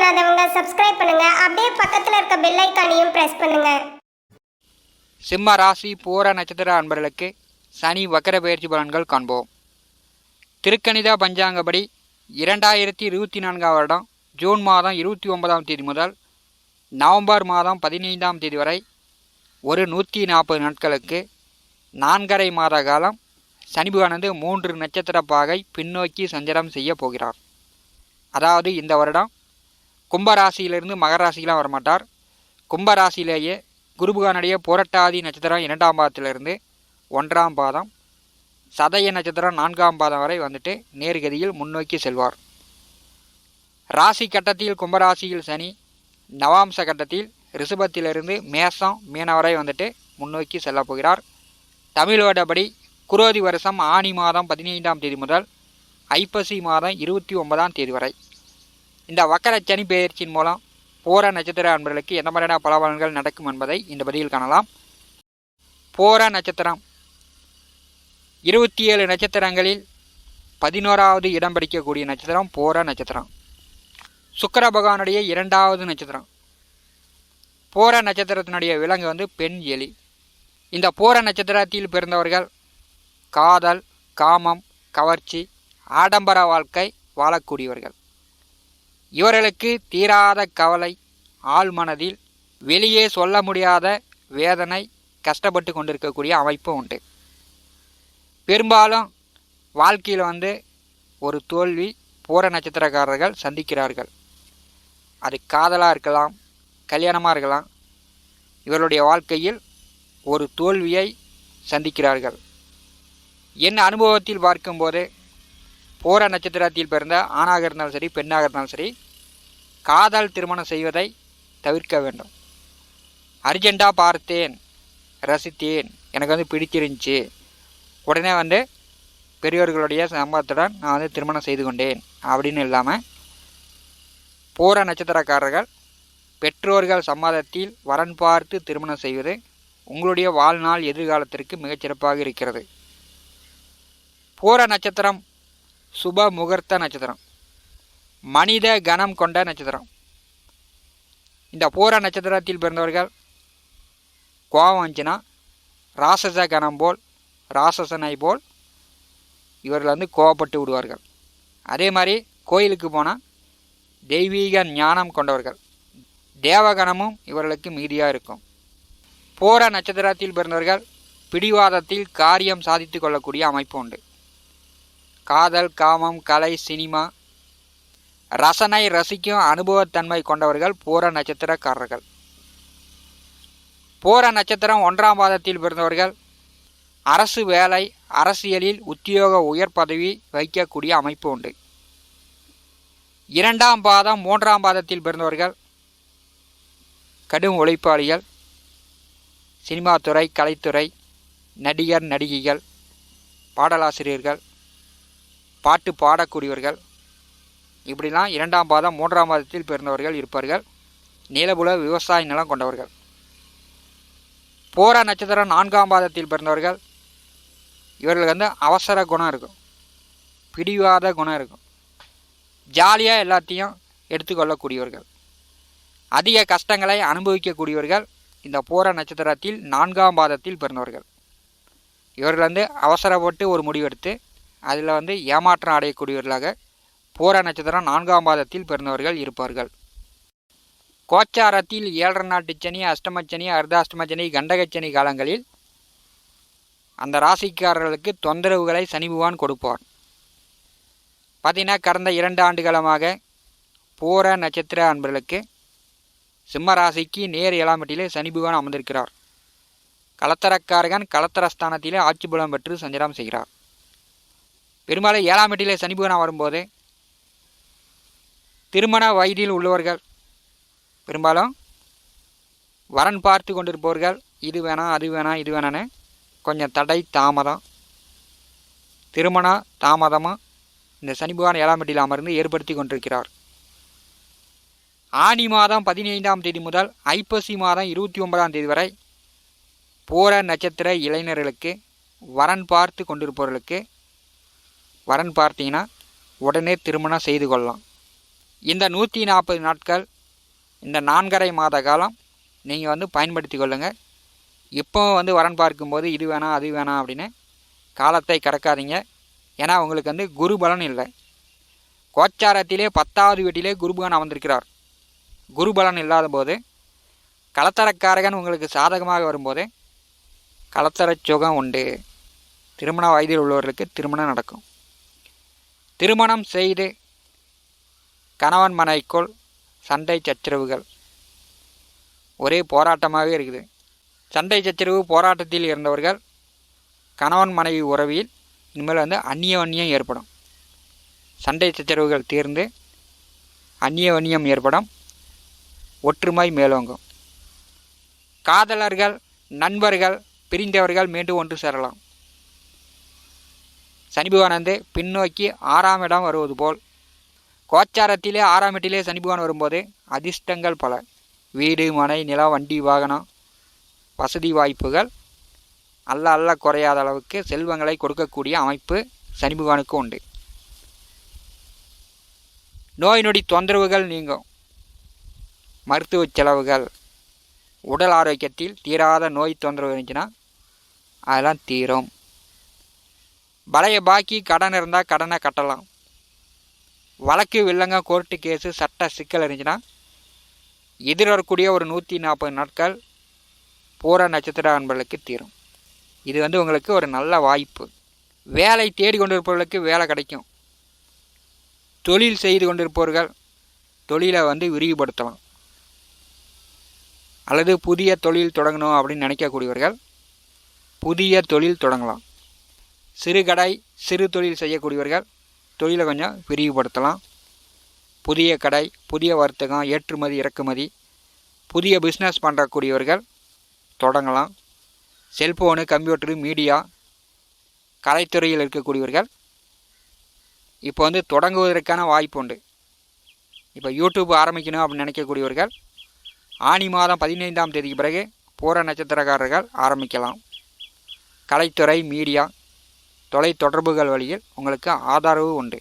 பண்ணாதவங்க சப்ஸ்கிரைப் பண்ணுங்க. அப்படியே பக்கத்துல இருக்க பெல் ஐகானையும் பிரஸ் பண்ணுங்க. சிம்ம ராசி பூர நட்சத்திர அன்பர்களுக்கு சனி வக்கர பயிற்சி பலன்கள் காண்போம். திருக்கணித பஞ்சாங்கப்படி 2024 வருடம் ஜூன் மாதம் 29ஆம் தேதி முதல் நவம்பர் மாதம் 15ஆம் தேதி வரை ஒரு 140 நாட்களுக்கு 4½ மாத காலம் சனி பகவானது 3 நட்சத்திர பாகை பின்னோக்கி சஞ்சாரம் செய்ய போகிறார். அதாவது இந்த வருடம் கும்பராசியிலிருந்து மகராசிக்கெலாம் வரமாட்டார். கும்பராசியிலேயே குருபகானுடைய புரட்டாதி நட்சத்திரம் 2ஆம் பாதத்திலிருந்து 1ஆம் பாதம், சதய நட்சத்திரம் 4ஆம் பாதம் வரை வந்துட்டு நேர்கதியில் முன்னோக்கி செல்வார். ராசி கட்டத்தில் கும்பராசியில் சனி, நவாம்ச கட்டத்தில் ரிஷபத்திலிருந்து மேசம் மீன வரை வந்துட்டு முன்னோக்கி செல்ல போகிறார். தமிழ் வருடப்படி குரோதி வருஷம் ஆனி மாதம் 15ஆம் தேதி முதல் ஐப்பசி மாதம் 29ஆம் தேதி வரை இந்த வக்கர சனி பெயர்ச்சியின் மூலம் பூர நட்சத்திர அன்பர்களுக்கு எந்த மாதிரியான பலன்கள் நடக்கும் என்பதை இந்த பதிவில் காணலாம். பூர நட்சத்திரம் 27 நட்சத்திரங்களில் 11வது இடம் பிடிக்கக்கூடிய நட்சத்திரம் பூர நட்சத்திரம். சுக்கிர பகவானுடைய 2வது நட்சத்திரம். பூர நட்சத்திரத்தினுடைய விலங்கு பெண் எலி. இந்த பூர நட்சத்திரத்தில் பிறந்தவர்கள் காதல், காமம், கவர்ச்சி, ஆடம்பர வாழ்க்கை வாழக்கூடியவர்கள். இவர்களுக்கு தீராத கவலை, ஆழ் மனதில் வெளியே சொல்ல முடியாத வேதனை, கஷ்டப்பட்டு கொண்டிருக்கக்கூடிய அமைப்பு உண்டு. பெரும்பாலும் வாழ்க்கையில் ஒரு தோல்வி பூர நட்சத்திரக்காரர்கள் சந்திக்கிறார்கள். அது காதலாக இருக்கலாம், கல்யாணமாக இருக்கலாம். இவருடைய வாழ்க்கையில் ஒரு தோல்வியை சந்திக்கிறார்கள். என் அனுபவத்தில் பார்க்கும்போது பூர நட்சத்திரத்தில் பிறந்த ஆணாக இருந்தாலும் சரி, பெண்ணாக இருந்தாலும் சரி, காதல் திருமணம் செய்வதை தவிர்க்க வேண்டும். அர்ஜென்ட்டாக பார்த்தேன், ரசித்தேன், எனக்கு பிடிச்சிருந்துச்சு, உடனே பெரியவர்களுடைய சம்மதத்துடன் நான் திருமணம் செய்து கொண்டேன் அப்படின்னு இல்லாமல், பூர நட்சத்திரக்காரர்கள் பெற்றோர்கள் சம்மதத்தில் வரன் பார்த்து திருமணம் செய்வது உங்களுடைய வாழ்நாள் எதிர்காலத்திற்கு மிகச்சிறப்பாக இருக்கிறது. பூர நட்சத்திரம் சுப முகூர்த்த நட்சத்திரம், மனித கணம் கொண்ட நட்சத்திரம். இந்த பூர நட்சத்திரத்தில் பிறந்தவர்கள் கோபம் வந்துச்சுன்னா ராசச கணம் போல், ராசசனை போல் இவர்கள் கோபப்பட்டு விடுவார்கள். அதே மாதிரி கோயிலுக்கு போனால் தெய்வீக ஞானம் கொண்டவர்கள், தேவகணமும் இவர்களுக்கு மீதியாக இருக்கும். பூர நட்சத்திரத்தில் பிறந்தவர்கள் பிடிவாதத்தில் காரியம் சாதித்து கொள்ளக்கூடிய அமைப்பு உண்டு. காதல், காமம், கலை, சினிமா, ரசனை ரசிக்கும் அனுபவத்தன்மை கொண்டவர்கள் பூர நட்சத்திரக்காரர்கள். பூர நட்சத்திரம் 1ஆம் பாதத்தில் பிறந்தவர்கள் அரசு வேலை, அரசியலில் உத்தியோக உயர் பதவி வகிக்கக்கூடிய அமைப்பு உண்டு. 2ஆம் பாதம், 3ஆம் பாதத்தில் பிறந்தவர்கள் கடும் உழைப்பாளிகள், சினிமாத்துறை, கலைத்துறை, நடிகர், நடிகைகள், பாடலாசிரியர்கள், பாட்டு பாடக்கூடியவர்கள், இப்படிலாம் 2ஆம் பாதம், 3ஆம் பாதத்தில் பிறந்தவர்கள் இருப்பார்கள். நிலபுல விவசாய நிலம் கொண்டவர்கள். பூர நட்சத்திரம் 4ஆம் பாதத்தில் பிறந்தவர்கள் இவர்களுக்கு அவசர குணம் இருக்கும், பிடிவாத குணம் இருக்கும், ஜாலியாக எல்லாத்தையும் எடுத்துக்கொள்ளக்கூடியவர்கள், அதிக கஷ்டங்களை அனுபவிக்கக்கூடியவர்கள். இந்த பூர நட்சத்திரத்தில் 4ஆம் பாதத்தில் பிறந்தவர்கள் இவர்கள் அவசரப்பட்டு ஒரு முடிவெடுத்து அதில் ஏமாற்றம் அடையக்கூடியவர்களாக பூர நட்சத்திரம் 4ஆம் பாதத்தில் பிறந்தவர்கள் இருப்பார்கள். கோச்சாரத்தில் 7 நாட்டுச்சனி, அஷ்டமச்சனி, அர்த்தாஷ்டமச்சனி, கண்டகச்சனி காலங்களில் அந்த ராசிக்காரர்களுக்கு தொந்தரவுகளை சனி பகவான் கொடுப்பார். பார்த்தீங்கன்னா கடந்த 2 ஆண்டுகாலமாக பூர நட்சத்திர அன்பர்களுக்கு சிம்ம ராசிக்கு நேர் 7ஆம் வீட்டிலே சனி பகவான் அமர்ந்திருக்கிறார். கலத்தரக்காரகன் கலத்தரஸ்தானத்திலே ஆட்சி பலம் பெற்று சஞ்சாரம் செய்கிறார். பெரும்பாலும் 7ஆம் வீட்டிலே சனி பகவான் வரும்போது திருமண வயதில் உள்ளவர்கள், பெரும்பாலும் வரன் பார்த்து கொண்டிருப்பவர்கள், இது வேணாம், அது வேணாம், இது வேணான்னு கொஞ்சம் தடை தாமதம், திருமண தாமதமாக இந்த சனி பகவான் 7ஆம் வீட்டில் அமர்ந்து ஏற்படுத்தி கொண்டிருக்கிறார். ஆனி மாதம் 15ஆம் தேதி முதல் ஐப்பசி மாதம் 29ஆம் தேதி வரை பூர நட்சத்திர இளைஞர்களுக்கு வரன் பார்த்து கொண்டிருப்பவர்களுக்கு வரன் பார்த்தீங்கன்னா உடனே திருமணம் செய்து கொள்ளலாம். இந்த 140 நாட்கள், இந்த 4.5 மாத காலம் நீங்கள் பயன்படுத்தி கொள்ளுங்கள். இப்போ வரன் பார்க்கும்போது இது வேணாம் அது வேணாம் அப்படின்னு காலத்தை கடக்காதீங்க. ஏன்னா உங்களுக்கு குரு பலன் இல்லை. கோச்சாரத்திலே 10வது வீட்டிலே குருபகவான் அமர்ந்திருக்கிறார். குரு பலன் இல்லாத போது கலத்தரக்காரகன் உங்களுக்கு சாதகமாக வரும்போது கலத்தர சுகம் உண்டு. திருமண வயதில் உள்ளவர்களுக்கு திருமணம் நடக்கும். திருமணம் செய்து கணவன் மனைவிக்குள் சண்டை சச்சரவுகள் ஒரே போராட்டமாகவே இருக்குது. சண்டை சச்சரவு போராட்டத்தில் இருந்தவர்கள் கணவன் மனைவி உறவில் இனிமேல் அந்நியம் ஏற்படும். சண்டை சச்சரவுகள் தீர்ந்து அந்நியம் ஏற்படும். ஒற்றுமை மேலோங்கும். காதலர்கள் நண்பர்கள் பிரிந்தவர்கள் மீண்டும் ஒன்று சேரலாம். சனி பகவான் பின்னோக்கி 6ஆம் இடம் வருவது போல் கோச்சாரத்திலே 6ஆம் வீட்டிலே சனி பகவான் வரும்போது அதிர்ஷ்டங்கள் பல. வீடு மனை நிலம் வண்டி வாகனம் வசதி வாய்ப்புகள் அல்ல குறையாத அளவுக்கு செல்வங்களை கொடுக்கக்கூடிய அமைப்பு சனி பகவானுக்கு உண்டு. நோய் நொடி தொந்தரவுகள் நீங்கும். மருத்துவ செலவுகள், உடல் ஆரோக்கியத்தில் தீராத நோய் தொந்தரவு இருந்துச்சுன்னா அதெல்லாம் தீரும். பழைய பாக்கி கடன் இருந்தால் கடனை கட்டலாம். வழக்கு வில்லங்க கோர்ட்டு கேஸு சட்ட சிக்கல் இருந்துச்சுன்னா எதிர்வரக்கூடிய ஒரு 140 நாட்கள் பூர நட்சத்திர அன்பர்களுக்கு தீரும். இது உங்களுக்கு ஒரு நல்ல வாய்ப்பு. வேலை தேடி கொண்டிருப்பவர்களுக்கு வேலை கிடைக்கும். தொழில் செய்து கொண்டிருப்பவர்கள் தொழிலை விரிவுபடுத்தலாம். அல்லது புதிய தொழில் தொடங்கணும் அப்படின்னு நினைக்கக்கூடியவர்கள் புதிய தொழில் தொடங்கலாம். சிறு கடை சிறு தொழில் செய்யக்கூடியவர்கள் தொழிலை கொஞ்சம் விரிவுபடுத்தலாம். புதிய கடை புதிய வர்த்தகம் ஏற்றுமதி இறக்குமதி புதிய பிஸ்னஸ் பண்ணுறக்கூடியவர்கள் தொடங்கலாம். செல்ஃபோனு கம்ப்யூட்டரு மீடியா கலைத்துறையில் இருக்கக்கூடியவர்கள் இப்போ தொடங்குவதற்கான வாய்ப்பு உண்டு. இப்போ யூடியூப் ஆரம்பிக்கணும் அப்படின்னு நினைக்கக்கூடியவர்கள் ஆனி மாதம் 15ஆம் தேதிக்கு பிறகு பூர நட்சத்திரக்காரர்கள் ஆரம்பிக்கலாம். கலைத்துறை மீடியா தொலை தொடர்புகள் வழியில் உங்களுக்கு ஆதரவு உண்டு.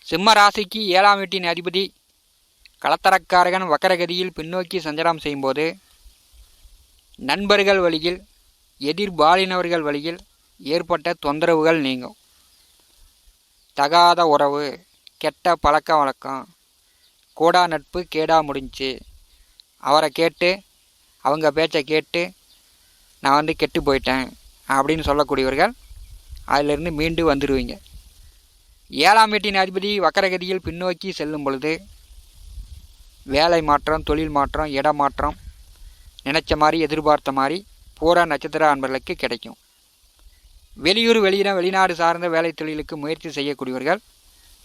சிம்ம ராசிக்கு 7ஆம் வீட்டின் அதிபதி கலத்தரக்காரகன் வக்கரகதியில் பின்னோக்கி சஞ்சாரம் செய்யும்போது நண்பர்கள் வழியில் எதிர்பாலினவர்கள் வழியில் ஏற்பட்ட தொந்தரவுகள் நீங்கும். தகாத உறவு கெட்ட பழக்க வழக்கம் கூடா நட்பு கேடா முடிஞ்சு அவரை கேட்டு அவங்க பேச்சை கேட்டு நான் கெட்டு போயிட்டேன் அப்படின்னு சொல்லக்கூடியவர்கள் அதிலிருந்து மீண்டு வந்துடுவீங்க. 7ஆம் வீட்டின் அதிபதி வக்கரகதியில் பின்னோக்கி செல்லும் பொழுது வேலை மாற்றம் தொழில் மாற்றம் இடமாற்றம் நினச்ச மாதிரி எதிர்பார்த்த மாதிரி பூரா நட்சத்திர அன்பர்களுக்கு கிடைக்கும். வெளியூர் வெளிநாடு சார்ந்த வேலை தொழிலுக்கு முயற்சி செய்யக்கூடியவர்கள்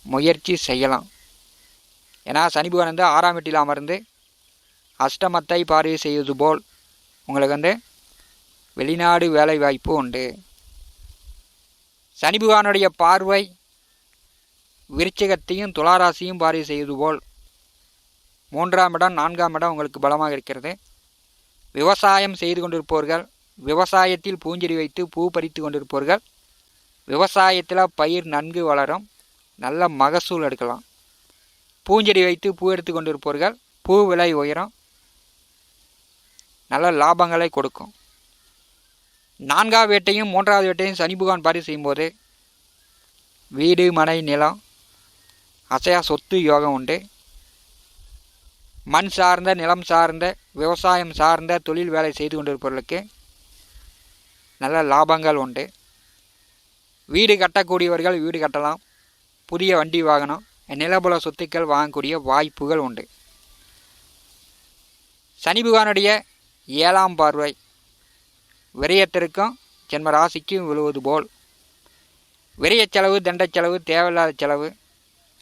முயற்சி செய்யலாம். ஏன்னா சனி பகவான் 6ஆம் வீட்டில் அமர்ந்து அஷ்டமத்தை பார்வை செய்வது போல் உங்களுக்கு வெளிநாடு வேலை வாய்ப்பு உண்டு. சனி பகவானுடைய பார்வை விருச்சிகத்தையும் துளாராசியும் பார்வை செய்வது போல் 3ஆம் இடம் 4ஆம் இடம் உங்களுக்கு பலமாக இருக்கிறது. விவசாயம் செய்து கொண்டிருப்பவர்கள் விவசாயத்தில் பூஞ்செடி வைத்து பூ பறித்து கொண்டிருப்பவர்கள் விவசாயத்தில் பயிர் நன்கு வளரும், நல்ல மகசூல் எடுக்கலாம். பூஞ்செடி வைத்து பூ எடுத்து கொண்டிருப்பவர்கள் பூ விலை உயரும், நல்ல லாபங்களை கொடுக்கும். 4ஆம் வீட்டையும் 3ஆவது வீட்டையும் சனி பகவான் பார்வை செய்யும்போது வீடு மனை நிலம் அசையா சொத்து யோகம் உண்டு. மண் சார்ந்த நிலம் சார்ந்த விவசாயம் சார்ந்த தொழில் வேலை செய்து கொண்டிருப்பவர்களுக்கு நல்ல லாபங்கள் உண்டு. வீடு கட்டக்கூடியவர்கள் வீடு கட்டலாம். புதிய வண்டி வாகனம் நிலபுல சொத்துக்கள் வாங்கக்கூடிய வாய்ப்புகள் உண்டு. சனி பகவானுடைய 7ஆம் பார்வை விரயத்திற்கும் ஜென்ம ராசிக்கும் விழுவது போல் விரய செலவு தண்ட செலவு தேவையில்லாத செலவு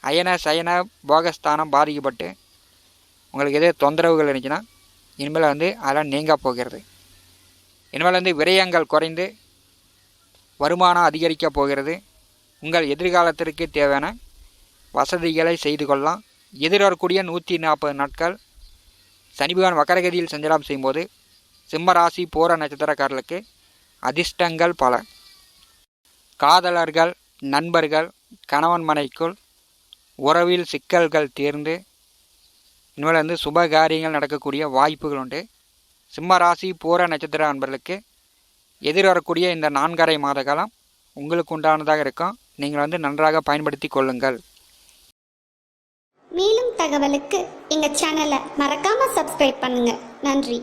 அயன சயன போகஸ்தானம் பாதிக்கப்பட்டு உங்களுக்கு எதே தொந்தரவுகள் இருந்துச்சுன்னா இனிமேல் அதெல்லாம் நீங்க போகிறது. இனிமேல் விரயங்கள் குறைந்து வருமானம் அதிகரிக்க போகிறது. உங்கள் எதிர்காலத்திற்கு தேவையான வசதிகளை செய்து கொள்ளலாம். எதிர்வரக்கூடிய 140 நாட்கள் சனி பகவான் வக்கரகதியில் சஞ்சாரம் செய்யும்போது சிம்ம ராசி பூர நட்சத்திரக்காரர்களுக்கு அதிர்ஷ்டங்கள் பல. காதலர்கள் நண்பர்கள் கணவன் மனைக்குள் உறவில் சிக்கல்கள் தீர்ந்து இனிமேல் சுப காரியங்கள் நடக்கக்கூடிய வாய்ப்புகள் உண்டு. சிம்ம ராசி பூர நட்சத்திர அன்பர்களுக்கு எதிர்வரக்கூடிய இந்த 4.5 மாத காலம் உங்களுக்கு உண்டானதாக இருக்கும். நீங்கள் நன்றாக பயன்படுத்தி கொள்ளுங்கள். மேலும் தகவலுக்கு எங்கள் சேனலை மறக்காமல் சப்ஸ்கிரைப் பண்ணுங்கள். நன்றி.